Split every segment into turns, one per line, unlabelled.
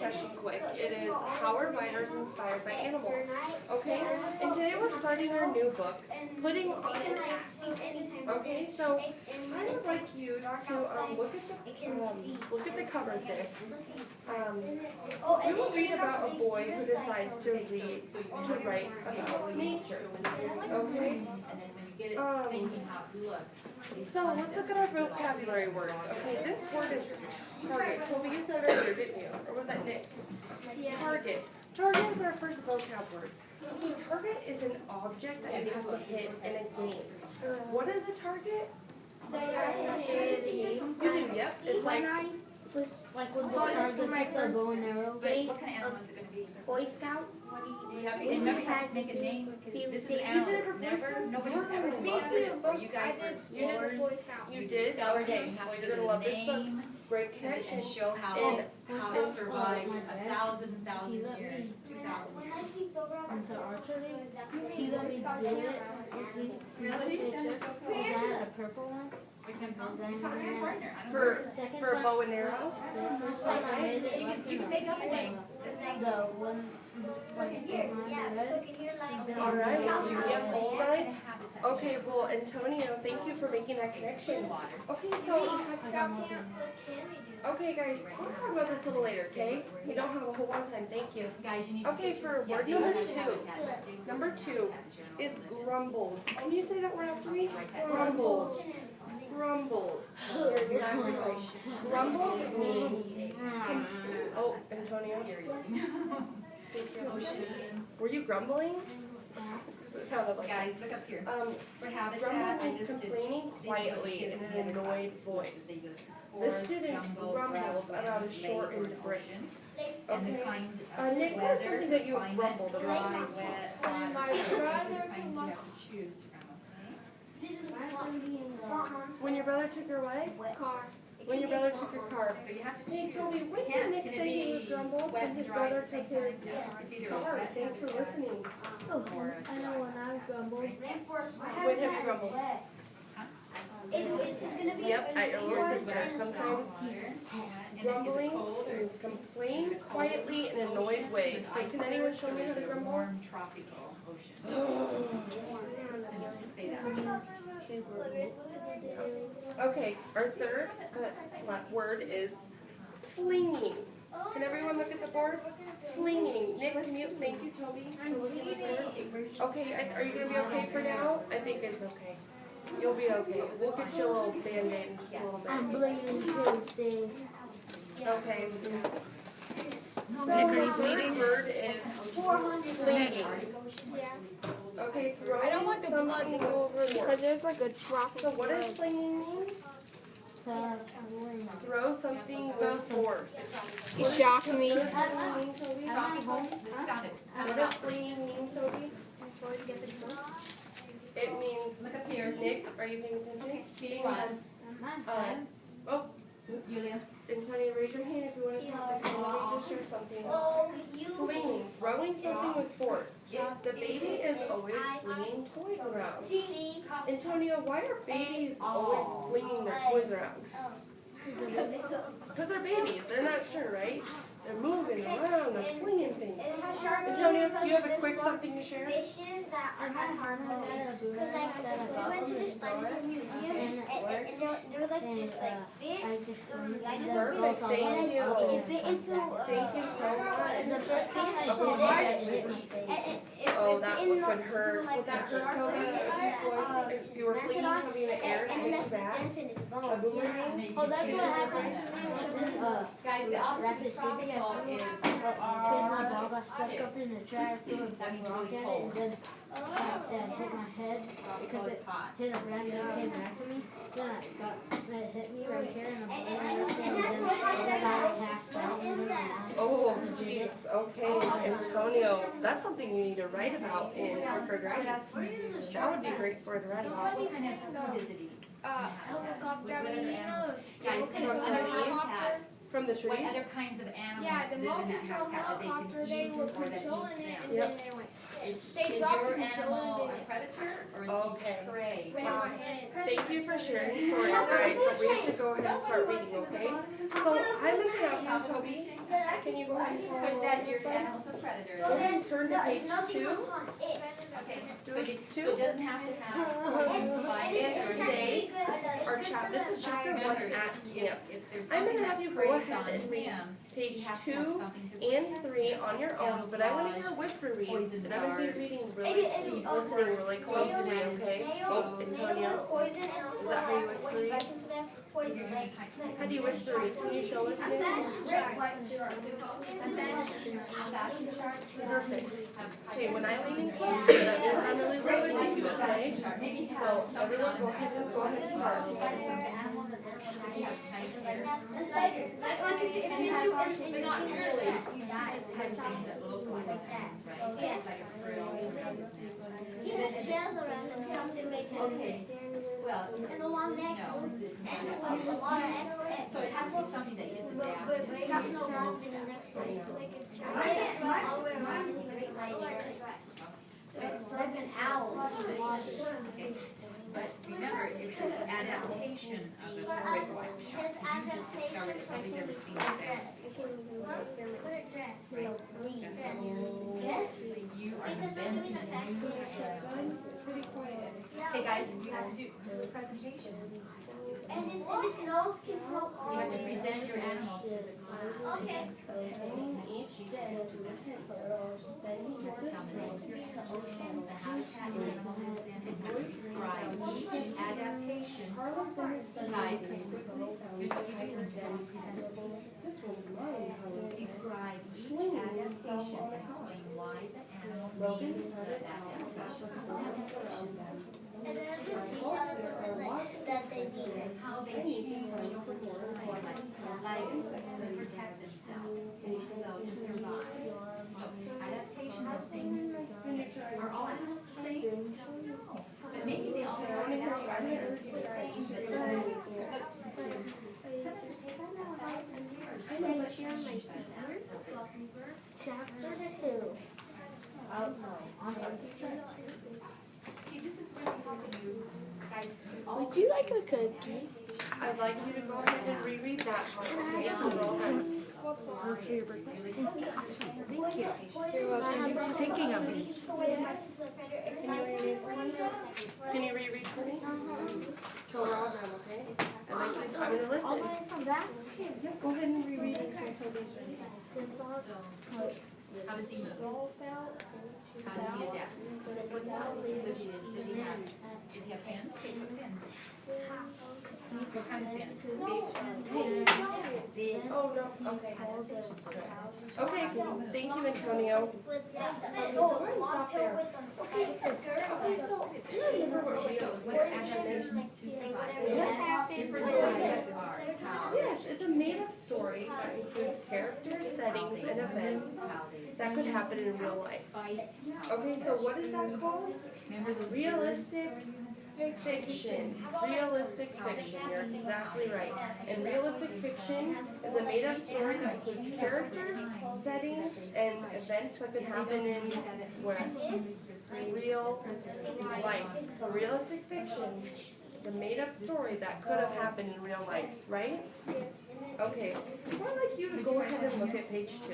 question quick. It is, how are writers inspired by animals? Okay, and today we're starting our new book, Putting on an Act. Okay, so I would like you to look at the cover of this. We will read about a boy who decides to write about nature. Okay. So let's look at our vocabulary words. Okay, this word is target. Toby, you said it earlier, didn't you? Or was that Nick? Yeah. Target. Target is our first vocab word. Okay, target is an object that you have to hit in a game. What is a target? You do, yep. It's like
when the target's like the bow and arrow game.
What kind of animal is it going to be?
Boy Scouts.
You have to remember you have to make a name. This is animals. Nobody's ever discussed this before. You guys were explorers.
You did?
Okay, you have
You're gonna love
to
this book.
name
Great connection.
and show how it survived 1,000 years, 2,000 years.
Into archery. He let me do it.
Really?
Is that a purple one?
Talk to your partner.
For a bow and arrow?
The first time I made it,
You can make up a name.
the one
Alright, yep, all right. Okay, well, Antonio, thank you for making that connection. Okay, so, okay guys, let's talk about this a little later, okay? We don't have a whole lot of time, thank you. Okay, for word number two is grumbled. Can you say that word after me? Grumbled. Grumbled. You're exactly right. Grumbled means, oh, Antonio. Thank you. Were you grumbling? It sounded like
Guys, look up here.
Grumble means complaining quietly in an annoyed voice. The students grumbled about a shortened break. Okay. Nick, what is something that you grumbled about? When your brother took your what?
car.
When your brother took your car. Hey, Toby, when did Nick say he was grumbled when his brother took his car? Thanks for listening.
Oh, I know when I grumbled.
When have you grumbled? Yep, at your little sister. Sometimes grumbling means complain quietly in an annoyed way. So can anyone show me how to grumble? Okay, our third word is flinging. Can everyone look at the board? Flinging. Nick, can you? Thank you, Toby. Okay, are you going to be okay for now? I think it's okay. You'll be okay. We'll get you a little band-aid in just a little bit.
I'm bleeding too, see.
Okay. So the third word is flinging. Okay, throw
I don't want the blood to go over because there's like a drop.
So what does flinging mean? Throw something with force.
It shocked me.
What does flinging mean, Toby? It means, look up here. Nick, are you paying attention? Oh,
Julia.
Antonio, raise your hand if you want to talk. Let me just share something. Flinging, throwing something with force. The baby is always flinging toys around. Antonio, why are babies always flinging their toys around? Because they're babies. They're not sure, right? They're moving around. They're flinging things. Antonio, do you have a quick something to share?
I had we
went to this dinosaur museum and there was like this big dinosaur
Thank you.
and it bit into
Thank you so much.
the first time I did it,
Oh, that could hurt. Would that hurt, Toby? If you were flinging something in the air to hit you back? A boomerang?
oh, that's what happened to me with this
Guys, the
rapid
opposite
sleeping.
tropical is
Because my ball got stuck up in the trash, threw a big rock at it, and then hit my head because it hit a branch and it came back to me. Then it hit me right here and I got passed out.
Oh, jeez. Okay, Antonio, that's something you need to write about in Hartford Writing. That would be a great story to write about.
what kind of food is it eating?
Helicopter, I mean,
Guys,
helicopter.
From the trees?
what other kinds of animals
Yeah, the
live
mall
in that
control
habitat that
helicopter,
they
they
can
were
eat or that
controlling
eats
it,
them?
and then they went. They
Is
dropped
your
control
animal
and
a
did
predator or is
Okay.
he prey?
Wow. Thank you for sharing the stories, guys, but we have to go ahead and start reading, okay? So I'm going to have you, Toby, can you go ahead and
Put
follow
that
along
your
with us?
animal's a predator.
Go ahead and turn to page
Nothing
2.
was on it.
Okay,
Do
so
it
it
two.
doesn't have to have poison spikes or
Today,
anything.
Our this is chapter 1
Remember,
at camp.
if there's
I'm
something
gonna have
that
you go
preys
ahead
on
and read
him, he
page
has to have
2
something to
and
protect
3
him.
on your own, but I want to hear whisper reads,
Poison
and I'm going to
darts.
be reading listening really closely, okay? Oh, Antonio,
Poison and also
is that how you whisper
when you
read?
bite into them, poison.
How do you whisper read? Can you show us now? Perfect. Okay, when I lean in close, that means I'm really listening to you, okay? So, everyone go ahead and start.
But not really. He just has things that look like animals, right?
Yeah.
It's like a frill around his neck.
He has shells around him, comes and make
Okay, well,
and a long neck.
no, it's not
And
that.
a long neck.
So it has to be something that is adapted.
But he has no rounds in his neck, so he can make it turn. All the way around his neck. So like an owl.
Okay. But remember, it's an adaptation of a predator. You just discovered it, nobody's ever seen this
Dress.
You are inventing a new
Pretty quiet.
Okay guys, you have to do a presentation.
And his nose can smoke.
You have to present your animal to the class.
Okay.
Tell the name of your animal, the habitat your animal lives in, and describe each adaptation. Guys, here's what you do when you present it. Describe each adaptation and explain why the animal needs the adaptation.
And then adaptation is something that they need.
How they change over time, like to protect themselves, so to survive. So adaptations of things, are all animals the same? No, but maybe they all started out the same, but sometimes it takes 1,000 years.
I know, but you're my
Chapter 2.
See, this is really helping you guys.
Would you like a cookie?
I'd like you to go ahead and reread that part, okay? So we're all done.
It's for your birthday. Awesome. Thank you. You're welcome. Thanks for thinking of me.
Can you reread for me? So we're all done, okay? And I'm going to listen.
From that?
Yeah, go ahead and reread it since nobody's ready.
How does he move? How does he adapt? Does he have hands? What kind of fins? Big fins?
Oh, no, okay. Okay, thank you, Antonio. Okay, so do you remember what realization is? Yes, it's a made-up story that includes characters, settings, and events that could happen in real life. Okay, so what is that called? Realistic fiction. Realistic fiction, you're exactly right. And realistic fiction is a made-up story that includes characters, settings, and events that could happen in real life. So realistic fiction is a made-up story that could have happened in real life, right? Okay, so I'd like you to go ahead and look at page 2.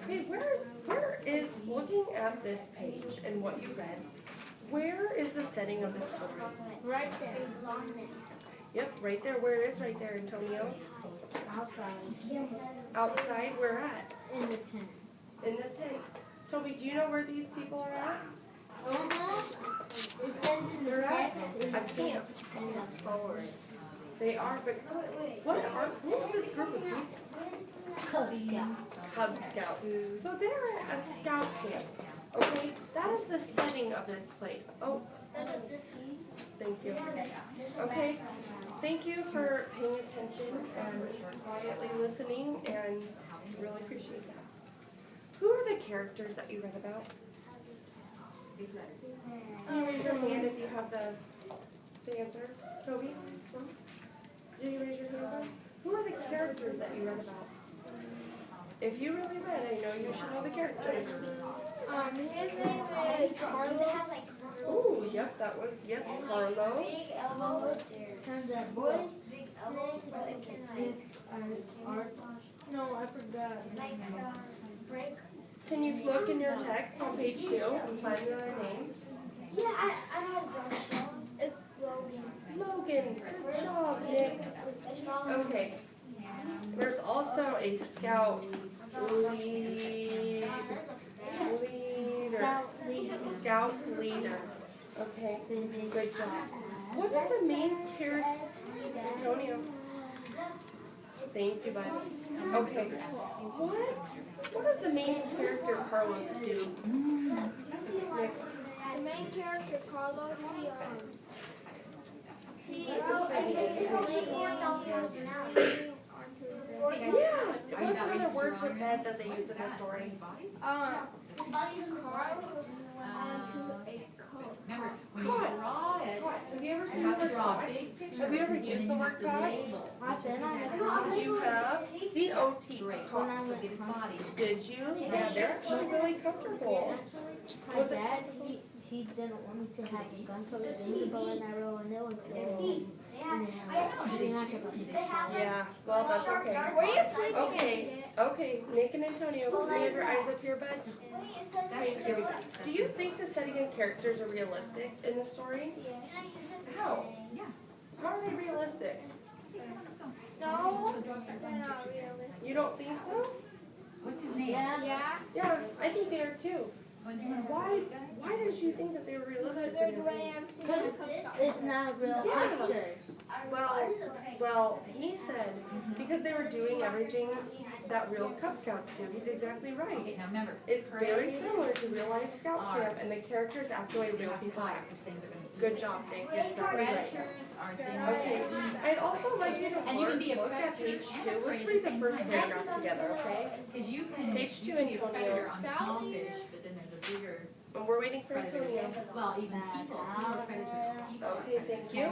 Okay, where is looking at this page and what you read, where is the setting of the story?
Right there.
Yep, right there. Where is right there, Antonio?
Outside.
Outside, where at?
In the tent.
In the tent. Toby, do you know where these people are at?
It says in the
They're at
text,
a camp.
in the forward.
They are, but what is this group of people?
Cub Scout.
Cub Scouts. So they're at a scout camp. Okay, that is the setting of this place. Oh, thank you. Okay, thank you for paying attention and quietly listening, and really appreciate that. Who are the characters that you read about? Can you raise your hand if you have the answer? Toby? Did you raise your hand? Who are the characters that you read about? If you really read, I know you should know the characters.
His name is Carlos.
Oh, yep, that was, Carlos.
Big elbows.
And that boy.
Big elbows.
No, I forgot.
Break.
Can you look in your text on page 2 and find another name?
Yeah, I know how to It's Logan.
Logan, good job, Nick. Okay. There's also a scout leader. Scout leader. Okay, good job. What is the main character? Antonio. Thank you, buddy. Okay. What does the main character Carlos do? Nick.
The main character, Carlos,
Yeah, what's another word for bed that they use in the story?
Carlos was onto a coat.
Remember, when you draw it,
Cot. Have you ever
you
seen the
have to
word
draw a
cot?
big picture.
Have you ever
and
used
then
the
you
word
have to
cot?
label.
I've been on
You have C-O-T.
Great.
Cot.
So get his body.
Did you? Yeah, they're actually really comfortable.
My dad, he didn't want me to have a gun, so we didn't go in that row, and it was very
Yeah, well, that's okay.
Where are you sleeping
Okay, okay, Nick and Antonio, can you have your eyes up here, buds? Thank you. Do you think the setting and characters are realistic in the story? How?
Yeah.
How are they realistic?
No, they're not realistic.
You don't think so?
What's his name?
Yeah,
Yeah, I think they are too.
Why?
Why did you think that they were
because
realistic?
they're doing everything in the Cub Scouts.
It's not real
Yeah.
pictures.
Well, he said because they were doing everything that real Cub Scouts do. He's exactly right.
Okay, now remember,
It's very similar to real life scout camp, and the characters act the way real people act.
because things are going to be.
Good job, Nick. You're exactly right.
Predators are things
Okay,
that.
I'd also like you to
And you can be a
look at
predator
page
and
2.
a prey
Let's
at
read
the
the
same
first
time.
paragraph together, okay?
Because you can.
Page 2,
you can be a
Antonio.
predator on small fish, but then there's a bigger
And we're waiting for
predator.
Antonio.
Well, even people are predators. People are
Okay, thank you.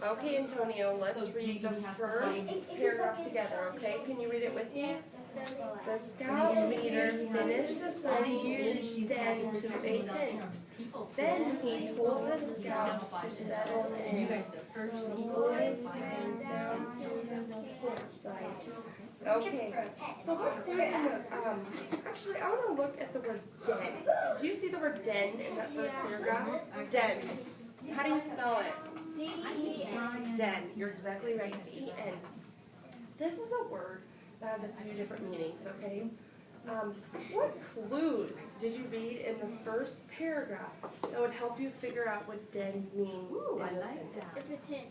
Okay, Antonio, let's
So
read the
maybe he has to
first
find-
paragraph together, okay? Can you read it with me?
Yes.
The scout leader finished assigning each den to a tent.
People
Then he told the scouts to settle
and you
in.
guys are the first people
Boys
to find
ran
out.
down to the campsite. Okay, so what clues in the, actually, I want to look at the word den. Do you see the word den in that first paragraph? Den. How do you spell it?
D-E-N.
Den. You're exactly right. D-E-N. This is a word that has a few different meanings, okay? What clues did you read in the first paragraph that would help you figure out what den means
Ooh, I
in the
like
sentence?
that.
It's a tent.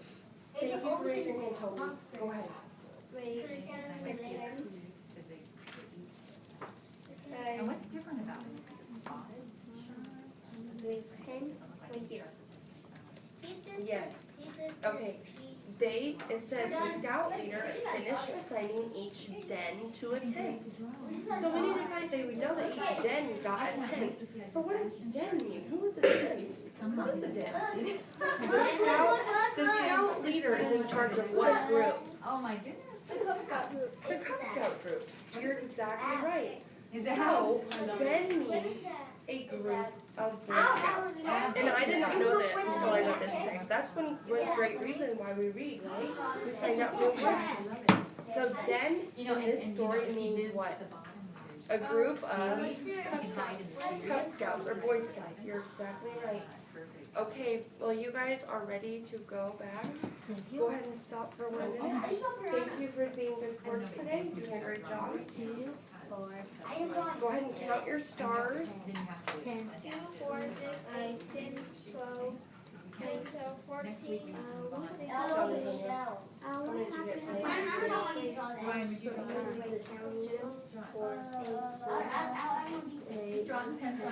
Thank you for raising your hand, Toby. Go ahead.
And what's different about it? Is it a spotted?
The tent right here.
Yes. Okay. It says the scout leader finished assigning each den to a tent. So we need to find, we know that each den got a tent. So what does den mean? Who is a den? What is a den? The scout leader is in charge of what group?
Oh my goodness.
The Cub Scout group.
The Cub Scout group. You're exactly right.
Is it house?
So den means a group of Boy Scouts. And I did not know that until I read this text. That's one great reason why we read, right? We find out new words. So den in this story means what? A group of Cub Scouts or Boy Scouts. You're exactly right. Okay, well you guys are ready to go back. Go ahead and stop for 1 minute. Thank you for being good sports today. You're doing a great job.
2, 4,
Go ahead and count your stars.
10,
2, 4, 6, 8, 10, 12, 10, 12, 14, 16,
How many did you get?
Ryan, would you
Two, 4, 8,
just draw the pencil?